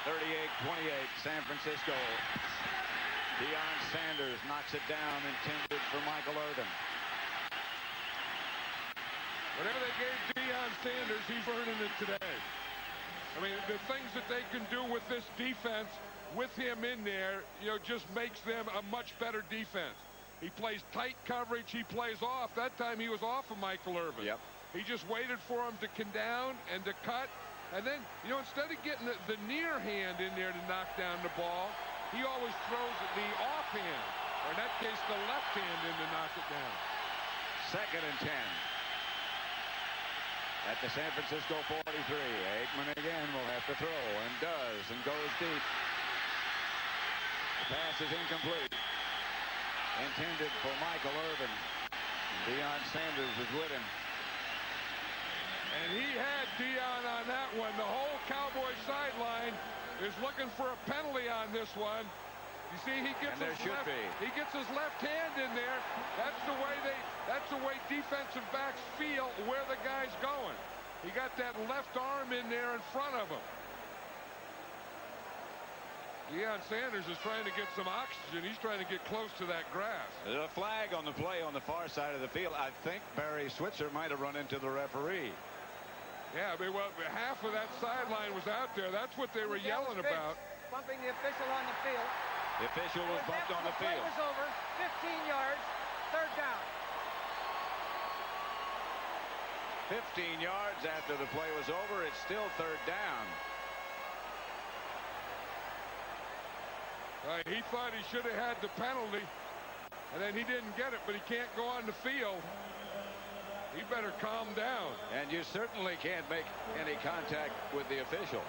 38-28, San Francisco. Deion Sanders knocks it down, intended for Michael Irvin. Whatever they gave Deion Sanders, he's earning it today. I mean, the things that they can do with this defense, with him in there, just makes them a much better defense. He plays tight coverage. He plays off. That time he was off of Michael Irvin. Yep. He just waited for him to come down and to cut. And then, instead of getting the near hand in there to knock down the ball, he always throws the off hand, or in that case, the left hand in to knock it down. 2nd and 10. At the San Francisco 43. Aikman again will have to throw, and does, and goes deep. The pass is incomplete. Intended for Michael Irvin. Deion Sanders is with him. And he had Deion on that one. The whole Cowboys sideline is looking for a penalty on this one. You see, he gets his left hand in there. That's the way defensive backs feel where the guy's going. He got that left arm in there in front of him. Deion Sanders is trying to get some oxygen. He's trying to get close to that grass. There's a flag on the play on the far side of the field. I think Barry Switzer might have run into the referee. Yeah, half of that sideline was out there. That's what they were yelling about. Bumping the official on the field. The official was bumped on the field. The play was over. 15 yards. 3rd down. 15 yards after the play was over. It's still 3rd down. He thought he should have had the penalty, and then he didn't get it, but he can't go on the field. He better calm down. And you certainly can't make any contact with the official.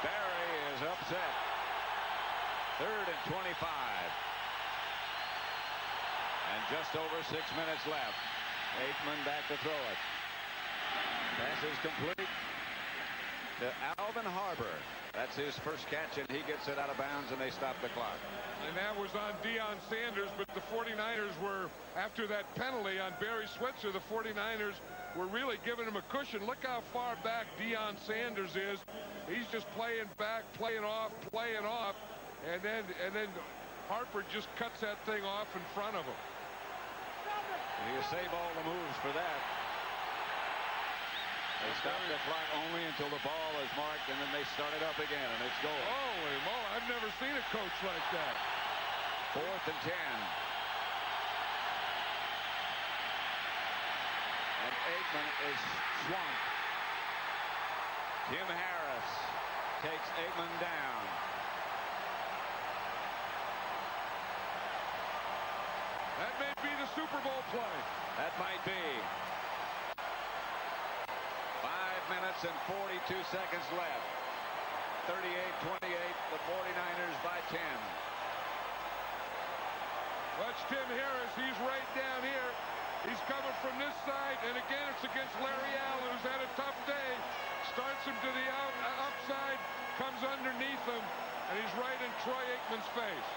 Barry is upset. 3rd and 25. And just over 6 minutes left. Aikman back to throw it. Pass is complete to Alvin Harper. That's his first catch, and he gets it out of bounds, and they stop the clock. And that was on Deion Sanders, but the 49ers were, after that penalty on Barry Switzer, the 49ers were really giving him a cushion. Look how far back Deion Sanders is. He's just playing back, playing off, and then Harper just cuts that thing off in front of him. You save all the moves for that. They stop the clock only until the ball is marked, and then they start it up again, and it's going. Holy moly, I've never seen a coach like that. 4th and 10. And Aikman is swamped. Tim Harris takes Aikman down. That may be the Super Bowl play. That might be. 5 minutes and 42 seconds left. 38-28, the 49ers by 10. Watch Tim Harris. He's right down here. He's coming from this side, and again, it's against Larry Allen, who's had a tough day. Starts him to the upside, comes underneath him, and he's right in Troy Aikman's face.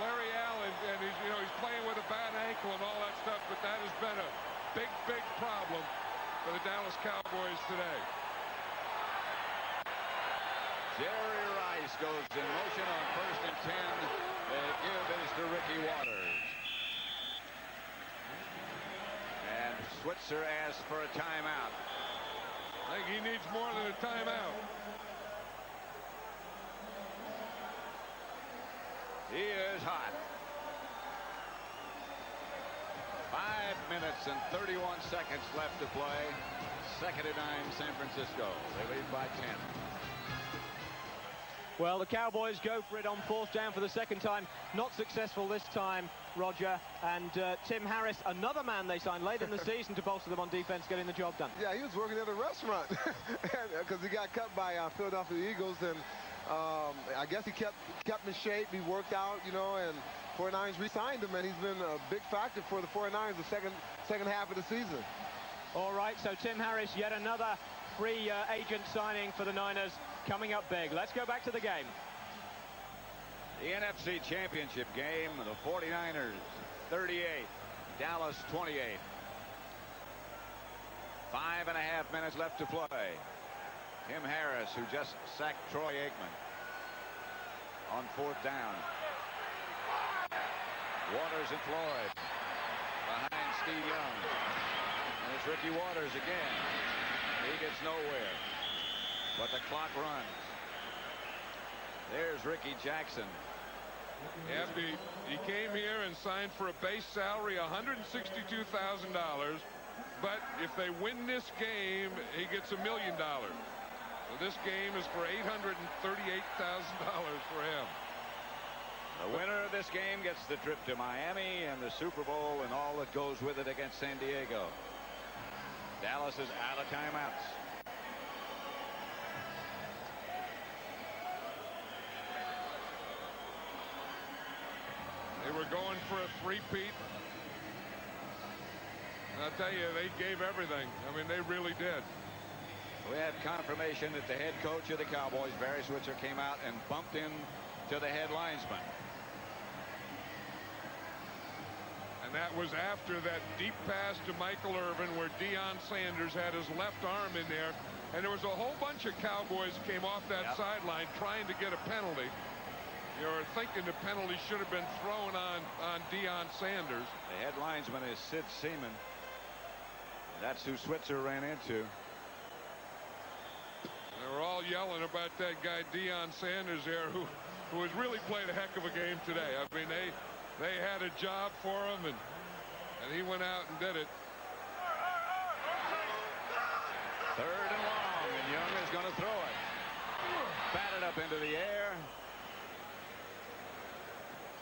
Larry Allen, and he's playing with a bad ankle and all that stuff, but that has been a big problem for the Dallas Cowboys today. Jerry Rice goes in motion on 1st and 10. The give is to Ricky Waters. And Switzer asks for a timeout. I think he needs more than a timeout. He is hot. 5 minutes and 31 seconds left to play. 2nd and 9, San Francisco. They lead by 10. Well, the Cowboys go for it on 4th down for the 2nd time. Not successful this time, Roger. And Tim Harris, another man they signed late in the season to bolster them on defense, getting the job done. Yeah, he was working at a restaurant because he got cut by Philadelphia Eagles, and I guess he kept in shape. He worked out, and 49ers re-signed him, and he's been a big factor for the 49ers the second half of the season. All right, so Tim Harris, yet another free agent signing for the Niners, coming up big. Let's go back to the game. The NFC Championship game, the 49ers 38, Dallas 28. 5.5 minutes left to play. Tim Harris, who just sacked Troy Aikman on 4th down. Waters and Floyd behind Steve Young. And it's Ricky Waters again. He gets nowhere. But the clock runs. There's Ricky Jackson. After he came here and signed for a base salary, $162,000. But if they win this game, he gets $1 million. So this game is for $838,000 for him. The winner of this game gets the trip to Miami and the Super Bowl and all that goes with it against San Diego. Dallas is out of timeouts. They were going for a three-peat. I'll tell you, they gave everything. I mean, they really did. We had confirmation that the head coach of the Cowboys, Barry Switzer, came out and bumped into the head linesman. And that was after that deep pass to Michael Irvin where Deion Sanders had his left arm in there. And there was a whole bunch of Cowboys came off that sideline trying to get a penalty. You were thinking the penalty should have been thrown on Deion Sanders. The head linesman is Sid Seaman. That's who Switzer ran into. They were all yelling about that guy Deion Sanders there who has really played a heck of a game today. I mean, they had a job for him and he went out and did it. 3rd and long, and Young is going to throw it. Batted up into the air.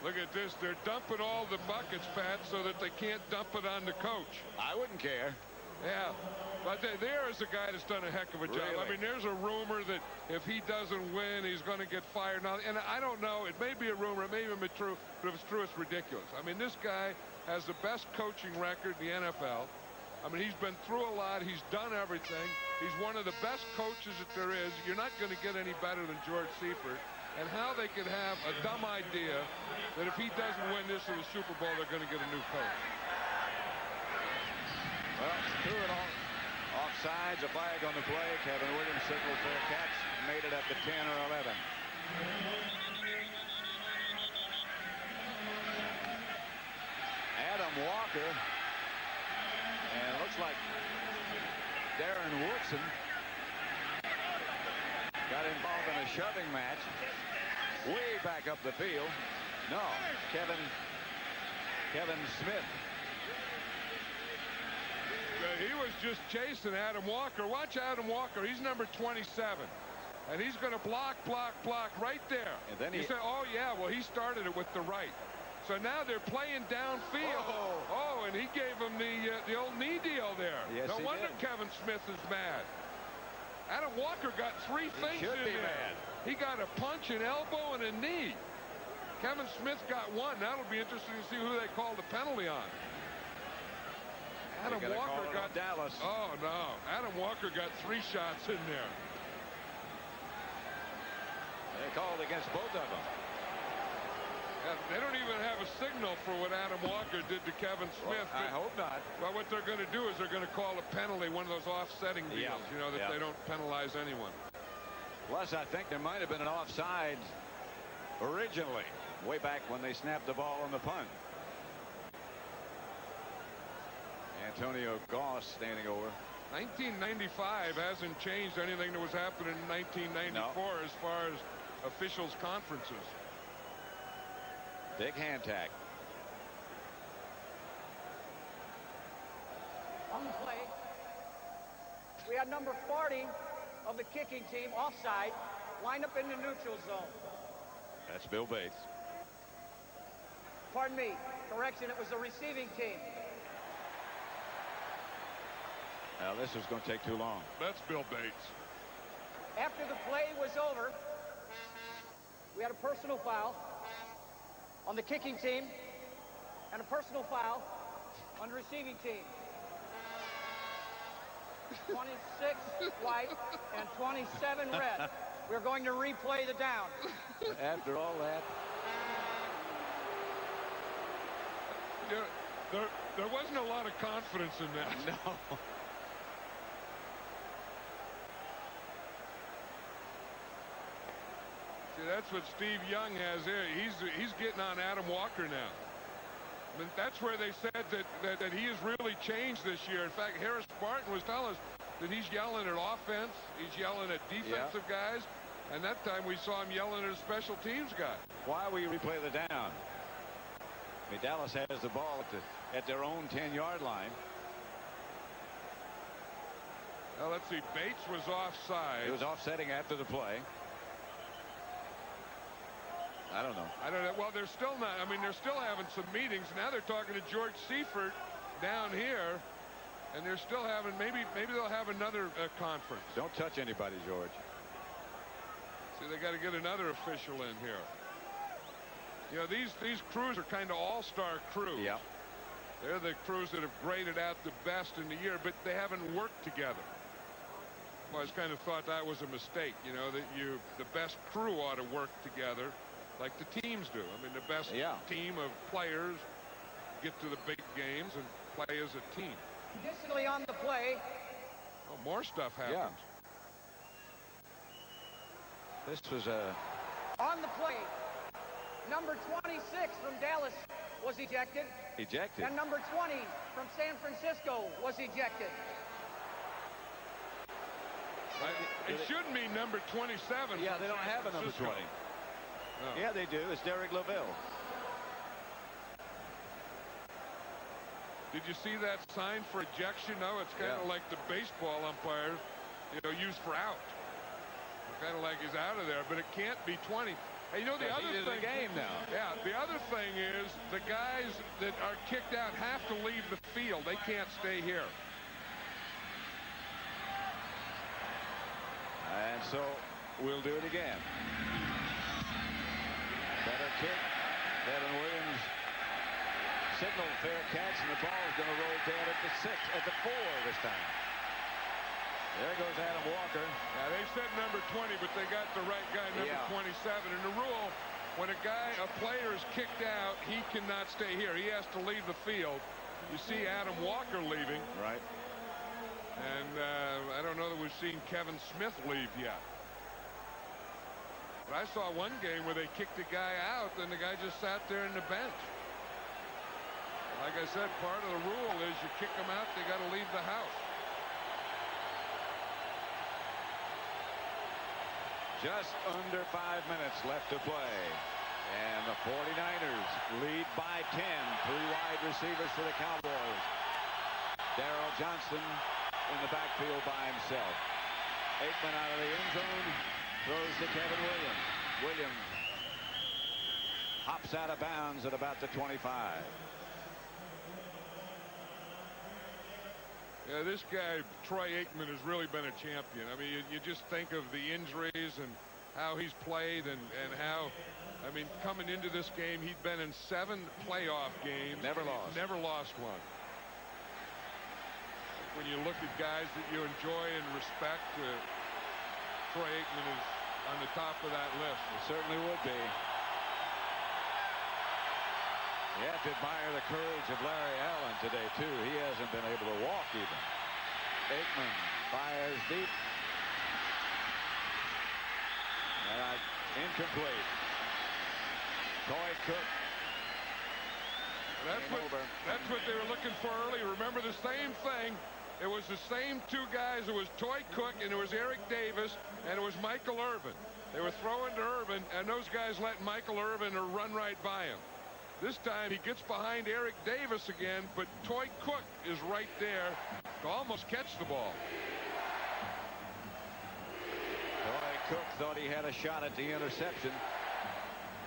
Look at this. They're dumping all the buckets, Pat, so that they can't dump it on the coach. I wouldn't care. Yeah, but there is a guy that's done a heck of a job. Really? I mean, there's a rumor that if he doesn't win, he's going to get fired. Now, and I don't know. It may be a rumor. It may even be true. But if it's true, it's ridiculous. I mean, this guy has the best coaching record in the NFL. I mean, he's been through a lot. He's done everything. He's one of the best coaches that there is. You're not going to get any better than George Seifert. And how they could have a dumb idea that if he doesn't win this in the Super Bowl, they're going to get a new coach. Well, threw it all offsides, a flag on the play. Kevin Williams signaled for a catch, made it up to 10 or 11. Adam Walker, and it looks like Darren Woodson got involved in a shoving match way back up the field. No, Kevin Smith. He was just chasing Adam Walker. Watch Adam Walker. He's number 27. And he's going to block right there. And then you say, oh, yeah, well, he started it with the right. So now they're playing downfield. Oh, and he gave him the old knee deal there. Yes, no wonder Kevin Smith is mad. Adam Walker got 3 things in there. Mad. He got a punch, an elbow, and a knee. Kevin Smith got 1. That'll be interesting to see who they call the penalty on. Adam Walker got Dallas. Oh, no. Adam Walker got 3 shots in there. They called against both of them. Yeah, they don't even have a signal for what Adam Walker did to Kevin Smith. Well, I hope not. Well, what they're going to do is they're going to call a penalty, one of those offsetting deals, you know, that they don't penalize anyone. Plus, I think there might have been an offside originally, way back when they snapped the ball on the punt. Antonio Goss standing over. 1995 hasn't changed anything that was happening in 1994 as far as officials' conferences. Big hand tag. On the play, we had number 40 of the kicking team offside, lined up in the neutral zone. That's Bill Bates. Pardon me, correction, it was the receiving team. Now this is going to take too long. That's Bill Bates. After the play was over, we had a personal foul on the kicking team and a personal foul on the receiving team. 26 white and 27 red. We're going to replay the down. After all that. There wasn't a lot of confidence in that. No. See, that's what Steve Young has there. He's getting on Adam Walker now. I mean, that's where they said that he has really changed this year. In fact, Harris Barton was telling us that he's yelling at offense, he's yelling at defensive guys, and that time we saw him yelling at a special teams guy. Why will you replay the down? I mean, Dallas has the ball at their own 10-yard line. Now let's see. Bates was offside. He was offsetting after the play. I don't know. Well, they're still not. I mean, they're still having some meetings. Now they're talking to George Seifert down here, and they're still having. Maybe they'll have another conference. Don't touch anybody, George. See, they got to get another official in here. You know, these crews are kind of all-star crews. Yeah. They're the crews that have graded out the best in the year, but they haven't worked together. Well, I just kind of thought that was a mistake. You know, that the best crew ought to work together, like the teams do. I mean, the best team of players get to the big games and play as a team. Additionally on the play. Oh, more stuff happens. Yeah. This was on the play. Number 26 from Dallas was ejected. Ejected. And number 20 from San Francisco was ejected. It shouldn't be number 27. Yeah, they don't have a number 20. No. Yeah, they do. It's Derek Lavelle. Did you see that sign for ejection? No, it's kind of like the baseball umpires, use for out. Kind of like he's out of there, but it can't be 20. Hey, you know the other thing. The game now. Yeah, the other thing is the guys that are kicked out have to leave the field. They can't stay here. And so we'll do it again. Better kick. Kevin Williams signaled fair catch, and the ball is going to roll down at the 4 this time. There goes Adam Walker. Yeah, they said number 20, but they got the right guy, number 27. And the rule, when a player is kicked out, he cannot stay here. He has to leave the field. You see Adam Walker leaving. Right. And I don't know that we've seen Kevin Smith leave yet. But I saw one game where they kicked a guy out, and the guy just sat there in the bench. Like I said, part of the rule is you kick them out, they got to leave the house. Just under 5 minutes left to play. And the 49ers lead by 10. 3 wide receivers for the Cowboys. Darrell Johnston in the backfield by himself. Aikman out of the end zone. Throws to Kevin Williams. Williams hops out of bounds at about the 25. Yeah, this guy, Troy Aikman, has really been a champion. I mean, you just think of the injuries and how he's played and how, I mean, coming into this game, he'd been in 7 playoff games. Never lost. Never lost one. When you look at guys that you enjoy and respect, Troy Aikman is on the top of that list. It certainly would be. You have to admire the courage of Larry Allen today, too. He hasn't been able to walk even. Aikman fires deep. And incomplete. Toy Cook. That's what they were looking for earlier. Remember the same thing. It was the same 2 guys. It was Toy Cook and it was Eric Davis and it was Michael Irvin. They were throwing to Irvin, and those guys let Michael Irvin run right by him. This time he gets behind Eric Davis again, but Toy Cook is right there to almost catch the ball. Toy Cook thought he had a shot at the interception.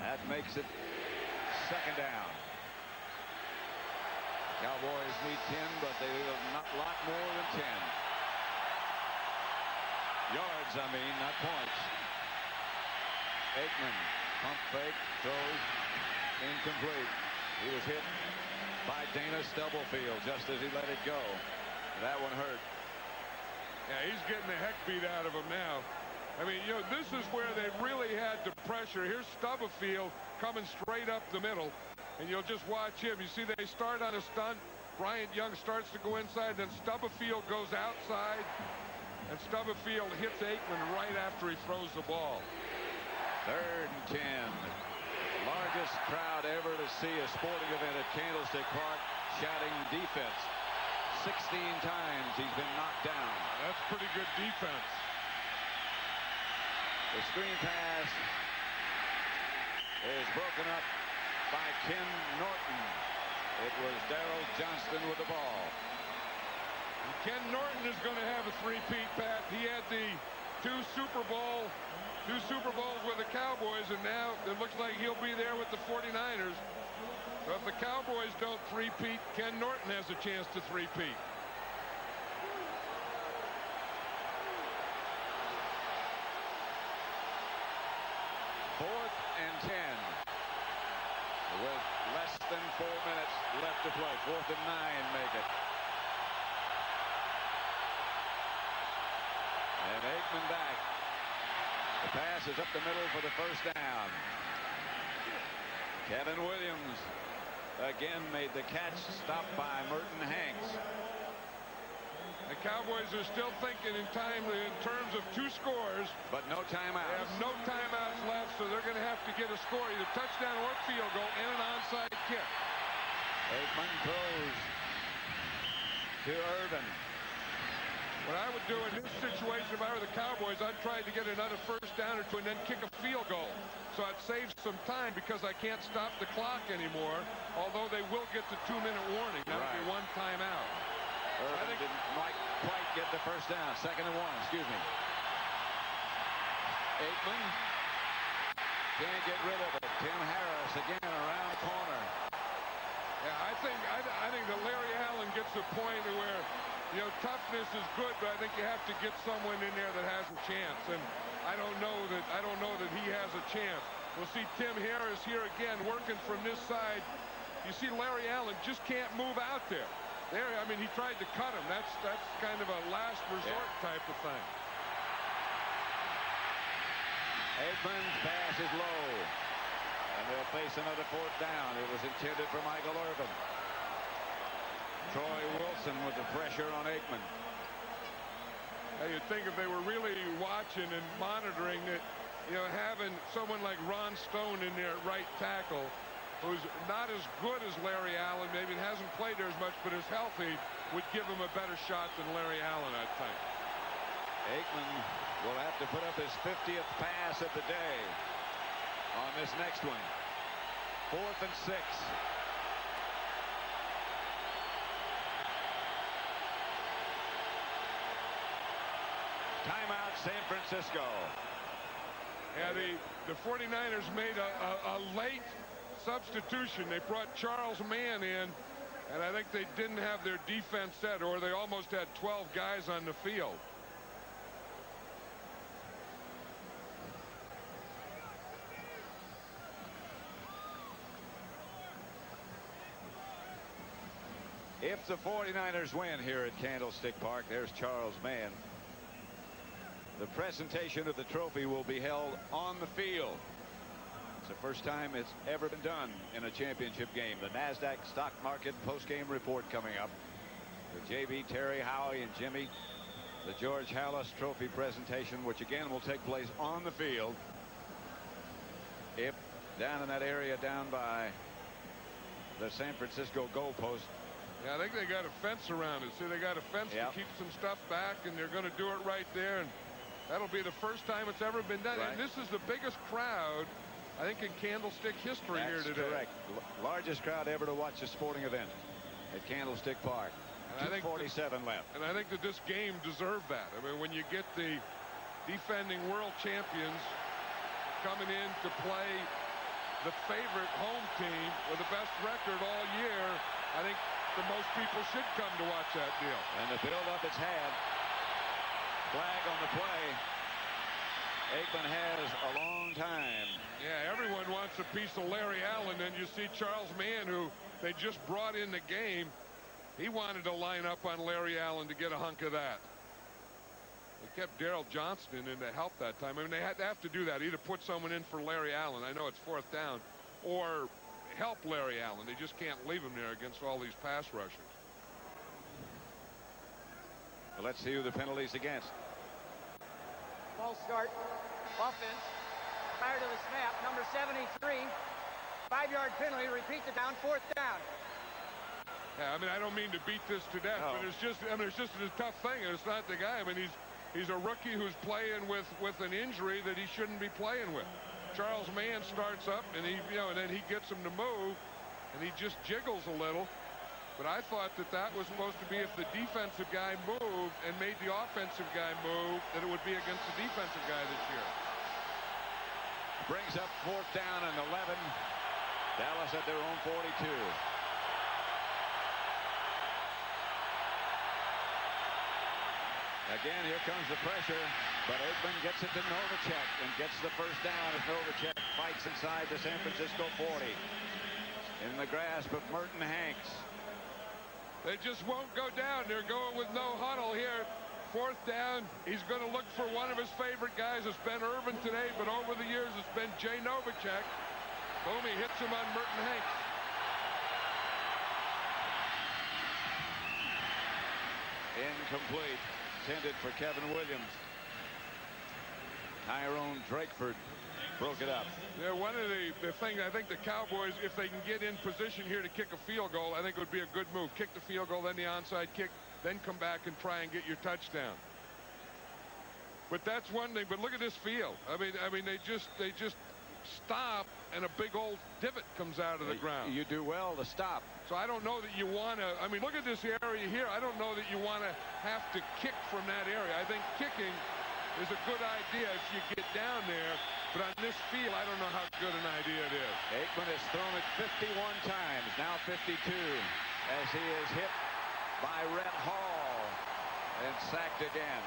That makes it 2nd down. Cowboys need 10, but they need a lot more than 10. Yards, I mean, not points. Aikman, pump fake, throws, incomplete. He was hit by Dana Stubblefield just as he let it go. That one hurt. Yeah, he's getting the heck beat out of him now. I mean, this is where they really had to pressure. Here's Stubblefield coming straight up the middle. and you'll just watch him. You see they start on a stunt. Bryant Young starts to go inside, then Stubblefield goes outside, and Stubblefield hits Aikman right after he throws the ball. 3rd and 10. Largest crowd ever to see a sporting event at Candlestick Park shouting defense. 16 times he's been knocked down. That's pretty good defense. The screen pass is broken up by Ken Norton. It was Darrell Johnston with the ball. And Ken Norton is going to have a three-peat, Pat. He had the two Super Bowls with the Cowboys, and now it looks like he'll be there with the 49ers. So if the Cowboys don't three-peat, Ken Norton has a chance to three-peat. Fourth and 10. With less than 4 minutes left to play. 4th and 9 make it. And Aikman back. The pass is up the middle for the first down. Kevin Williams again made the catch, stopped by Merton Hanks. The Cowboys are still thinking in terms of 2 scores. But no timeouts. They have no timeouts left, so they're going to have to get a score, either touchdown or field goal, and an onside kick. Aikman throws to Irvin. What I would do in this situation, if I were the Cowboys, I'd try to get another first down or 2 and then kick a field goal. So it saves some time because I can't stop the clock anymore, although they will get the 2-minute warning. That would be 1 timeout. Irvin didn't quite get the first down. 2nd and 1, excuse me. Aikman can't get rid of it. Tim Harris again around the corner. Yeah, I think that Larry Allen gets the point where, you know, toughness is good, but I think you have to get someone in there that has a chance. And I don't know that he has a chance. We'll see Tim Harris here again working from this side. You see Larry Allen just can't move out there. There, I mean, he tried to cut him. That's kind of a last resort type of thing. Aikman's pass is low. And they'll face another 4th down. It was intended for Michael Irvin. Troy Wilson with the pressure on Aikman. Now you'd think if they were really watching and monitoring it, you know, having someone like Ron Stone in there at right tackle, who's not as good as Larry Allen, maybe hasn't played there as much, but is healthy, would give him a better shot than Larry Allen, I think. Aikman will have to put up his 50th pass of the day on this next one. 4th and 6. Timeout, San Francisco. Yeah, the 49ers made a late substitution. They brought Charles Mann in, and I think they didn't have their defense set, or they almost had 12 guys on the field. If the 49ers win here at Candlestick Park, there's Charles Mann. The presentation of the trophy will be held on the field. It's the first time it's ever been done in a championship game. The NASDAQ stock market post-game report coming up. The JB, Terry, Howie, and Jimmy. The George Halas Trophy presentation, which again will take place on the field. If down in that area down by the San Francisco goalpost. Yeah, I think they got a fence around it. See, they got a fence to keep some stuff back, and they're going to do it right there. And that'll be the first time it's ever been done. Right. And this is the biggest crowd, I think, in Candlestick history here today. That's correct. Largest crowd ever to watch a sporting event at Candlestick Park. And 247 left. And I think that this game deserved that. I mean, when you get the defending world champions coming in to play the favorite home team with the best record all year, I think the most people should come to watch that deal. And the build-up it's had. Flag on the play. Aikman has a long time. Yeah, everyone wants a piece of Larry Allen, and you see Charles Mann, who they just brought in the game. He wanted to line up on Larry Allen to get a hunk of that. They kept Darrell Johnston in to help that time. I mean, they had to have to do that. Either put someone in for Larry Allen. I know it's 4th down. Or help Larry Allen. They just can't leave him there against all these pass rushers. Well, let's see who the penalty's against. False start. Offense. Prior to the snap, number 73. 5-yard penalty. Repeat the down. 4th down. Yeah, I mean, I don't mean to beat this to death, but it's just, I mean, it's just a tough thing. It's not the guy. I mean, he's a rookie who's playing with an injury that he shouldn't be playing with. Charles Mann starts up, and he, you know, and then he gets him to move, and he just jiggles a little. But I thought that was supposed to be if the defensive guy moved and made the offensive guy move, that it would be against the defensive guy this year. Brings up 4th down and 11. Dallas at their own 42. Again, here comes the pressure, but Aikman gets it to Novacek and gets the 1st down as Novacek fights inside the San Francisco 40. In the grasp of Merton Hanks. They just won't go down. They're going with no huddle here. 4th down. He's going to look for one of his favorite guys. It's been Irvin today, but over the years it's been Jay Novacek. Boom, he hits him on Merton Hanks. Incomplete. Intended for Kevin Williams. Tyrone Drakeford broke it up. Yeah, one of the things, I think the Cowboys, if they can get in position here to kick a field goal, I think it would be a good move. Kick the field goal, then the onside kick, then come back and try and get your touchdown. But that's one thing. But look at this field. I mean, they just stop, and a big old divot comes out of the ground. You do well to stop. So I don't know that you want to. I mean, look at this area here. I don't know that you want to have to kick from that area. I think kicking is a good idea if you get down there. But on this field, I don't know how good an idea it is. Aikman has thrown it 51 times, now 52, as he is hit by Rhett Hall and sacked again.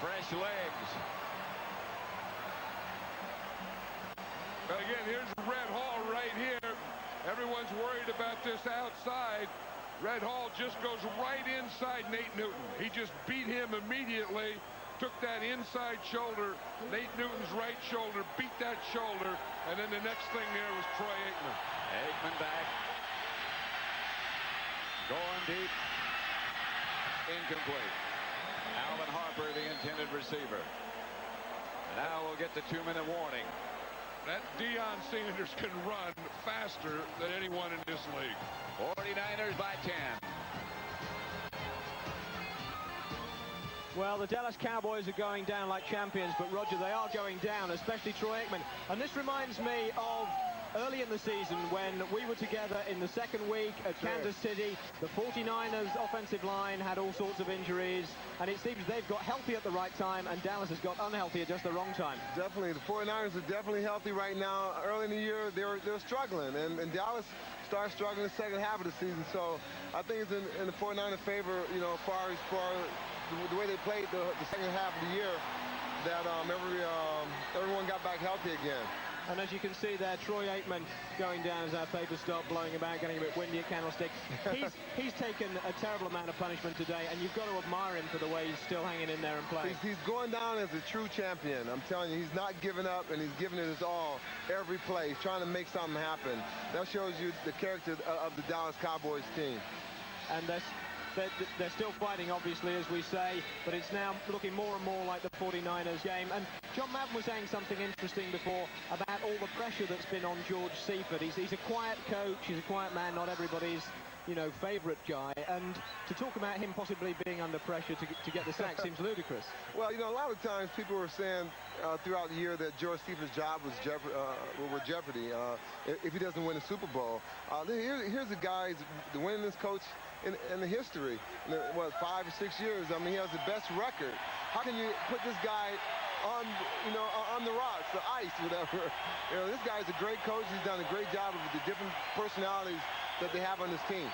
Fresh legs. But again, here's Rhett Hall right here. Everyone's worried about this outside. Rhett Hall just goes right inside Nate Newton. He just beat him immediately, took that inside shoulder, Nate Newton's right shoulder, beat that shoulder, and then the next thing there was Troy Aikman. Aikman back. Going deep. Incomplete. Alvin Harper, the intended receiver. Now we'll get the 2-minute warning. That Deion Sanders can run faster than anyone in this league. 49ers by 10. Well, the Dallas Cowboys are going down like champions, but Roger, they are going down, especially Troy Aikman. And this reminds me of early in the season when we were together in the second week at Kansas City. The 49ers offensive line had all sorts of injuries, and it seems they've got healthy at the right time, and Dallas has got unhealthy at just the wrong time. Definitely. The 49ers are definitely healthy right now. Early in the year, they're struggling, and Dallas started struggling the second half of the season. So I think it's in the 49ers' favor, you know, as far as the way they played the second half of the year, that everyone got back healthy again. And as you can see there, Troy Aikman going down as our papers start blowing about, getting a bit windy at Candlestick. He's taken a terrible amount of punishment today, and you've got to admire him for the way he's still hanging in there and playing. He's going down as a true champion. I'm telling you, he's not giving up, and he's giving it his all every play. He's trying to make something happen. That shows you the character of the Dallas Cowboys team. And they're still fighting, obviously, as we say, but it's now looking more and more like the 49ers game. And John Madden was saying something interesting before about all the pressure that's been on George Seifert. He's a quiet coach, he's a quiet man, not everybody's, you know, favorite guy. And to talk about him possibly being under pressure to get the sack seems ludicrous. Well, you know, a lot of times people were saying throughout the year that George Seifert's job was jeopardy if he doesn't win the Super Bowl. Here's a guy, the winningest coach in the history, in 5 or 6 years. I mean, he has the best record. How can you put this guy on, you know, on the rocks, the ice, whatever? You know, this guy's a great coach. He's done a great job of the different personalities that they have on this team.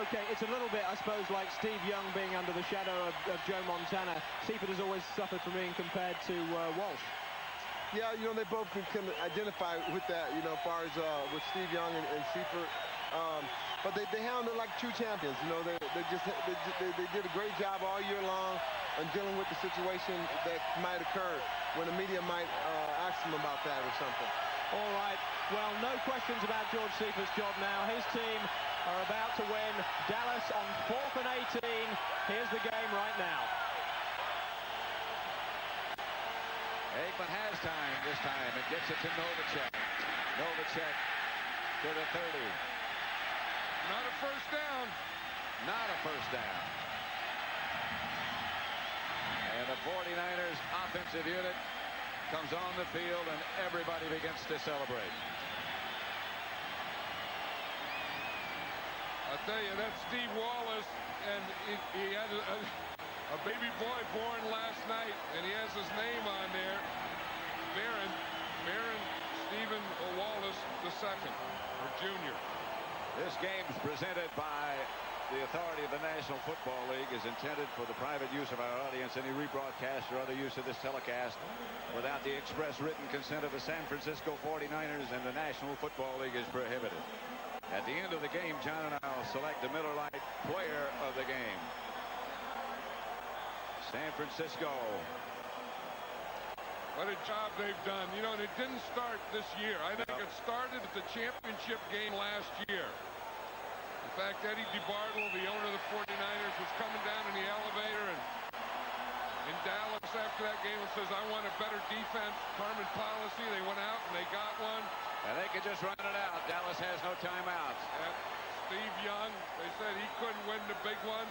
Okay, it's a little bit, I suppose, like Steve Young being under the shadow of Joe Montana. Seifert has always suffered from being compared to Walsh. Yeah, you know, they both can identify with that, you know, as far as with Steve Young and Seifert. But they handled it like true champions. You know, they did a great job all year long in dealing with the situation that might occur when the media might ask him about that or something. All right. Well, no questions about George Seifert's job now. His team are about to win. Dallas on 4th and 18. Here's the game right now. Aikman has time this time and gets it to Novacek. Novacek to the 30. Not a first down. Not a first down. And the 49ers offensive unit comes on the field and everybody begins to celebrate. I'll tell you, that's Steve Wallace, and he had a baby boy born last night, and he has his name on there, Baron Stephen Wallace II, or Jr. This game is presented by the authority of the National Football League, is intended for the private use of our audience. Any rebroadcast or other use of this telecast without the express written consent of the San Francisco 49ers and the National Football League is prohibited. At the end of the game, John and I will select the Miller Lite player of the game. San Francisco. What a job they've done. You know, and it didn't start this year. I think it started at the championship game last year. In fact, Eddie DeBartolo, the owner of the 49ers, was coming down in the elevator and in Dallas after that game and says, I want a better defense, Carmen policy. They went out and they got one. And they can just run it out. Dallas has no timeouts. Steve Young, they said he couldn't win the big one.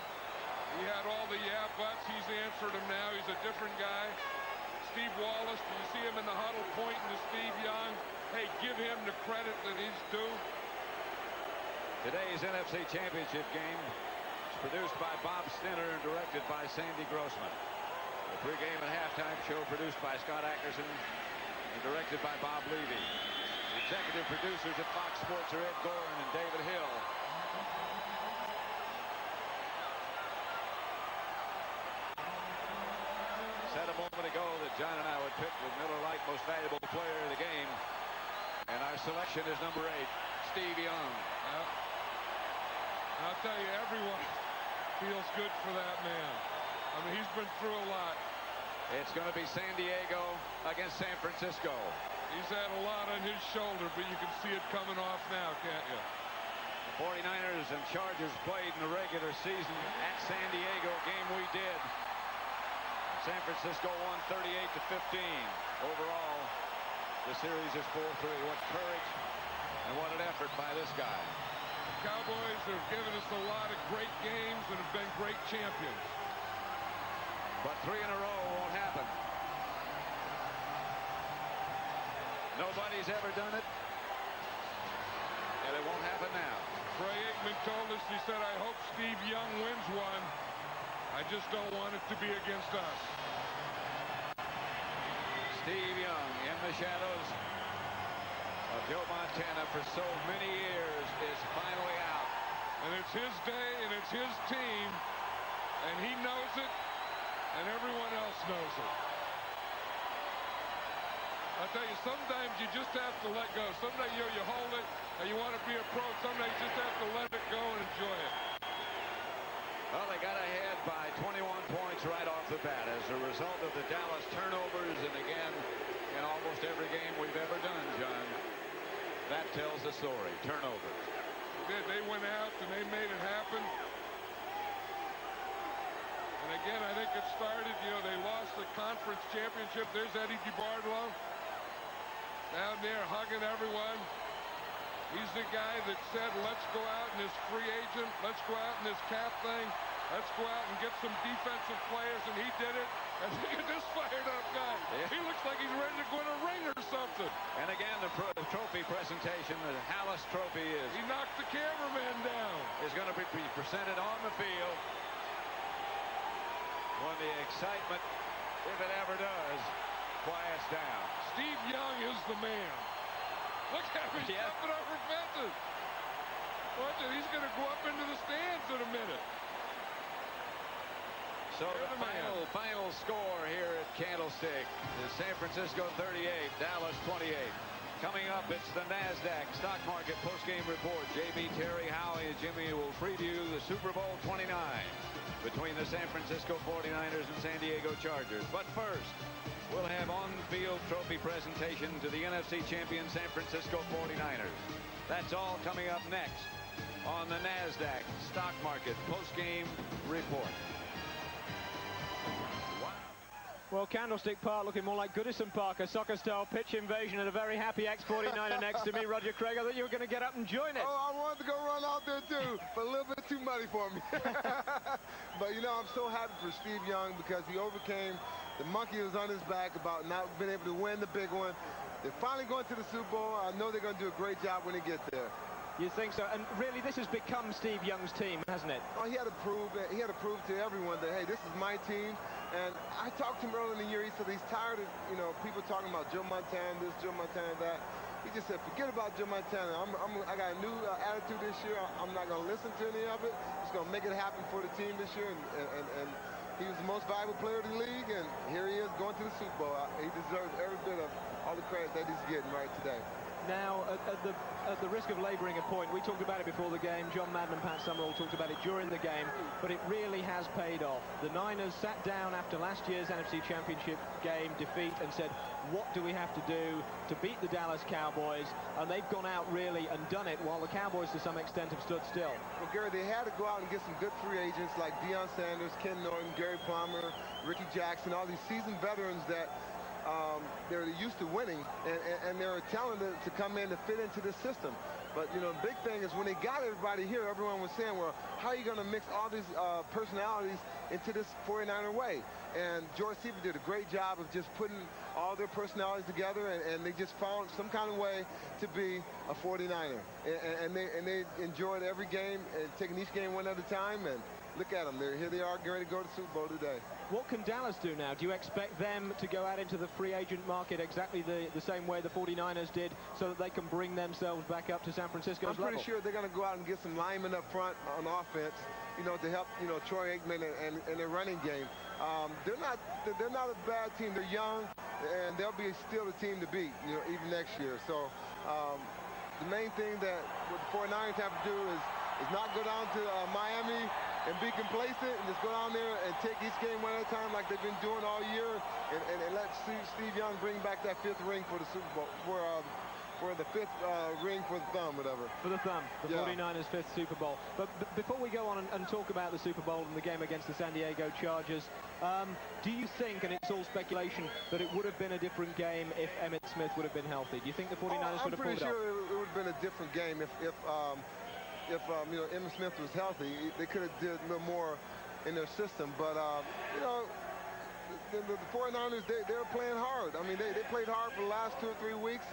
He had all the yeah buts. He's answered them now. He's a different guy. Steve Wallace, do you see him in the huddle pointing to Steve Young? Hey, give him the credit that he's due. Today's NFC Championship game is produced by Bob Stinner and directed by Sandy Grossman. The pregame and halftime show produced by Scott Ackerson and directed by Bob Levy. The executive producers at Fox Sports are Ed Gorin and David Hill. Said a moment ago that John and I would pick the Miller Lite most valuable player of the game. And our selection is number 8, Steve Young. I'll tell you, everyone feels good for that man. I mean, he's been through a lot. It's going to be San Diego against San Francisco. He's had a lot on his shoulder, but you can see it coming off now, can't you? The 49ers and Chargers played in the regular season at San Diego, game we did. San Francisco won 38-15. Overall, the series is 4-3. What courage and what an effort by this guy. The Cowboys have given us a lot of great games and have been great champions. But 3 in a row won't happen. Nobody's ever done it. And it won't happen now. Troy Aikman told us, he said, I hope Steve Young wins one. I just don't want it to be against us. Steve Young in the shadows of Joe Montana for so many years is finally out. And it's his day and it's his team. And he knows it. And everyone else knows it. I'll tell you, sometimes you just have to let go. Sometimes you hold it and you want to be a pro. Sometimes you just have to let it go and enjoy it. Well, they got ahead by 21 points right off the bat as a result of the Dallas turnovers. And again, in almost every game we've ever done, John, that tells the story. Turnovers. They went out and they made it happen. And again, I think it started, you know, they lost the conference championship. There's Eddie DeBartolo down there hugging everyone. He's the guy that said, let's go out in this free agent. Let's go out in this cap thing. Let's go out and get some defensive players. And he did it. And look at this fired up guy. Yeah. He looks like he's ready to go in a ring or something. And again, the trophy presentation, the Hallis Trophy is... He knocked the cameraman down. ...is going to be presented on the field when the excitement, if it ever does, quiets down. Steve Young is the man. Look at him, he's jumping over fences. Watch it, he's going to go up into the stands in a minute. So the final score here at Candlestick is San Francisco 38, Dallas 28. Coming up, it's the NASDAQ Stock Market Postgame Report. JB, Terry, Howie, and Jimmy will preview the Super Bowl 29 between the San Francisco 49ers and San Diego Chargers. But first, We'll have on-field trophy presentation to the NFC champion San Francisco 49ers. That's all coming up next on the NASDAQ Stock Market Post-Game Report. Well, Candlestick Park looking more like Goodison Park, a soccer-style pitch invasion, and a very happy ex-49er next to me, Roger Craig. I thought you were going to get up and join it. Oh, I wanted to go run out there too, but a little bit too muddy for me. But, you know, I'm so happy for Steve Young because he overcame the monkey that was on his back about not being able to win the big one. They're finally going to the Super Bowl. I know they're going to do a great job when they get there. You think so? And really, this has become Steve Young's team, hasn't it? Well, he had to prove to everyone that, hey, this is my team. And I talked to him earlier in the year. He said he's tired of, you know, people talking about Joe Montana this, Joe Montana that. He just said, forget about Joe Montana. I got a new attitude this year. I'm not going to listen to any of it. Just going to make it happen for the team this year. And he was the most valuable player in the league. And here he is going to the Super Bowl. He deserves every bit of all the credit that he's getting right today. Now, at the risk of labouring a point, we talked about it before the game. John Madden and Pat Summerall talked about it during the game, but it really has paid off. The Niners sat down after last year's NFC Championship game defeat and said, what do we have to do to beat the Dallas Cowboys? And they've gone out really and done it, while the Cowboys to some extent have stood still. Well, Gary, they had to go out and get some good free agents like Deion Sanders, Ken Norton, Gary Palmer, Ricky Jackson, all these seasoned veterans that they're used to winning, and they're talented to come in to fit into this system. But, you know, the big thing is when they got everybody here, everyone was saying, well, how are you going to mix all these personalities into this 49er way? And George Seaver did a great job of just putting all their personalities together, and they just found some kind of way to be a 49er. And they enjoyed every game and taking each game one at a time. And look at them. Here they are, getting ready to go to the Super Bowl today. What can Dallas do now? Do you expect them to go out into the free agent market exactly the same way the 49ers did, so that they can bring themselves back up to San Francisco's level? I'm pretty sure they're going to go out and get some linemen up front on offense, you know, to help, you know, Troy Aikman and their running game. They're not a bad team. They're young, and they'll be still the team to beat, you know, even next year. So the main thing that what the 49ers have to do is not go down to Miami and be complacent, and just go down there and take each game one at a time like they've been doing all year, and let Steve Young bring back that fifth ring for the Super Bowl, for the fifth ring for the thumb, whatever. For the thumb, the 49ers' fifth Super Bowl. But before we go on and talk about the Super Bowl and the game against the San Diego Chargers, do you think, and it's all speculation, that it would have been a different game if Emmitt Smith would have been healthy? Do you think the 49ers would have pulled it off? I'm pretty sure it would have been a different game if you know, Emmitt Smith was healthy. They could have did a little more in their system. But you know, the 49ers, they're playing hard. I mean, they played hard for the last 2 or 3 weeks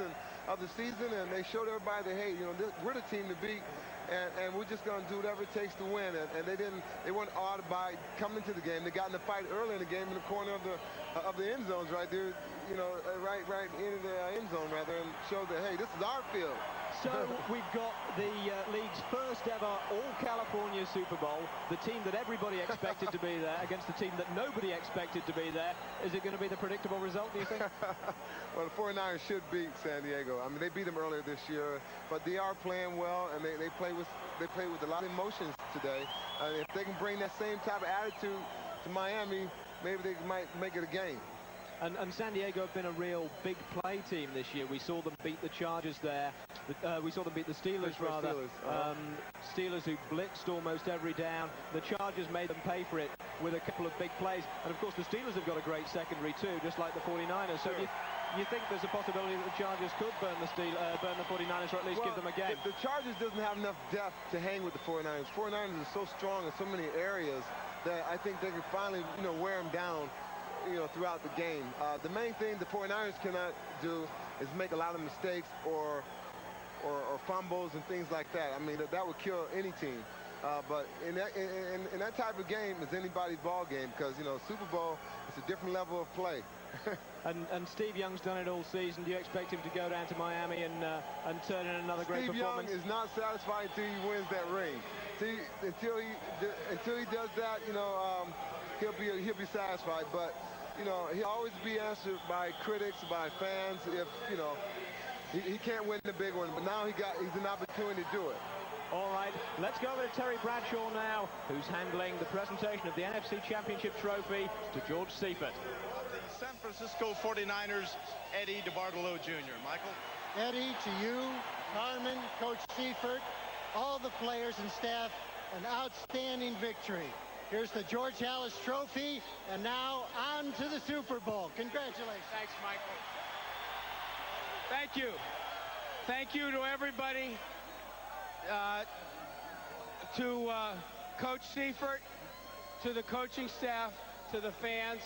of the season, and they showed everybody that, hey, you know, we're the team to beat, and we're just going to do whatever it takes to win. And they weren't awed by coming into the game. They got in the fight early in the game in the corner of the end zones right there, you know, right into the end zone rather, and showed that, hey, this is our field. So we've got the league's first ever all-California Super Bowl, the team that everybody expected to be there against the team that nobody expected to be there. Is it going to be the predictable result, do you think? Well, the 49ers should beat San Diego. I mean, they beat them earlier this year, but they are playing well, and they play with a lot of emotions today. If they can bring that same type of attitude to Miami, maybe they might make it a game. And San Diego have been a real big play team this year. We saw them beat the Chargers there. We saw them beat the Steelers, rather. Steelers who blitzed almost every down. The Chargers made them pay for it with a couple of big plays. And, of course, the Steelers have got a great secondary, too, just like the 49ers. So sure. you think there's a possibility that the Chargers could burn the 49ers, or at least give them a game? The Chargers doesn't have enough depth to hang with the 49ers. 49ers are so strong in so many areas that I think they can finally, you know, wear them down, you know, throughout the game. The main thing the 49ers cannot do is make a lot of mistakes or fumbles and things like that. I mean, that would kill any team. But in that type of game, it's anybody's ball game, because, you know, Super Bowl, it's a different level of play. And Steve Young's done it all season. Do you expect him to go down to Miami and turn in another great performance? Steve Young is not satisfied until he wins that ring. Until he does that, you know, he'll be satisfied. But, you know, he'll always be answered by critics, by fans, if, you know, he can't win the big one. But now he's an opportunity to do it. All right, let's go over to Terry Bradshaw now, who's handling the presentation of the NFC Championship Trophy to George Seifert. San Francisco 49ers, Eddie DeBartolo Jr. Michael? Eddie, to you, Carmen, Coach Seifert, all the players and staff, an outstanding victory. Here's the George Halas Trophy, and now on to the Super Bowl. Congratulations. Thanks, Michael. Thank you. Thank you to everybody, to Coach Seifert, to the coaching staff, to the fans,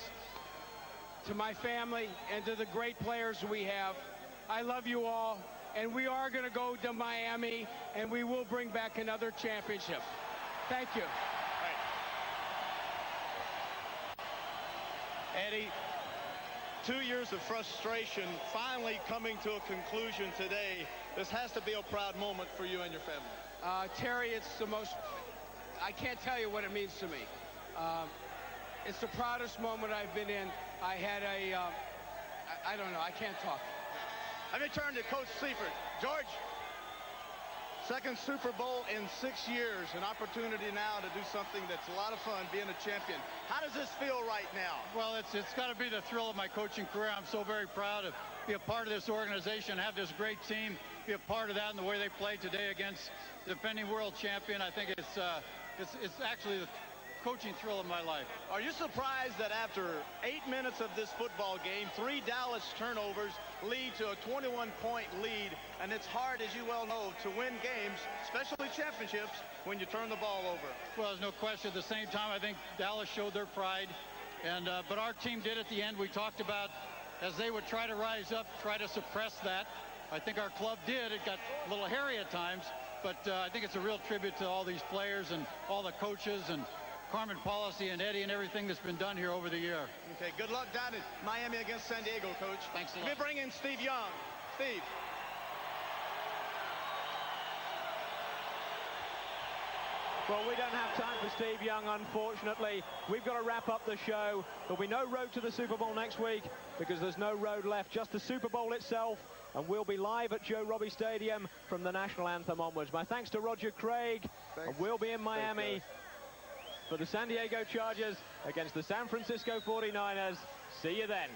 to my family, and to the great players we have. I love you all, and we are going to go to Miami, and we will bring back another championship. Thank you. Eddie, 2 years of frustration finally coming to a conclusion today. This has to be a proud moment for you and your family. Terry, it's the most, I can't tell you what it means to me. It's the proudest moment I've been in. I had I don't know, I can't talk. Let me turn to Coach Seifert. George, second Super Bowl in 6 years, an opportunity now to do something that's a lot of fun, being a champion. How does this feel right now? Well, it's got to be the thrill of my coaching career. I'm so very proud to be a part of this organization, have this great team, be a part of that in the way they played today against the defending world champion. I think it's actually the coaching thrill of my life. Are you surprised that after 8 minutes of this football game, 3 Dallas turnovers lead to a 21-point lead, and it's hard, as you well know, to win games, especially championships, when you turn the ball over? Well, there's no question. At the same time, I think Dallas showed their pride, and but our team did at the end. We talked about as they would try to rise up, try to suppress that. I think our club did. It got a little hairy at times, but I think it's a real tribute to all these players and all the coaches and Carmen Policy and Eddie and everything that's been done here over the year. Okay, good luck down in Miami against San Diego, Coach. Thanks a lot. Let me bring in Steve Young. Steve. Well, we don't have time for Steve Young, unfortunately. We've got to wrap up the show. There'll be no road to the Super Bowl next week because there's no road left, just the Super Bowl itself. And we'll be live at Joe Robbie Stadium from the national anthem onwards. My thanks to Roger Craig. Thanks. And we'll be in Miami for the San Diego Chargers against the San Francisco 49ers. See you then.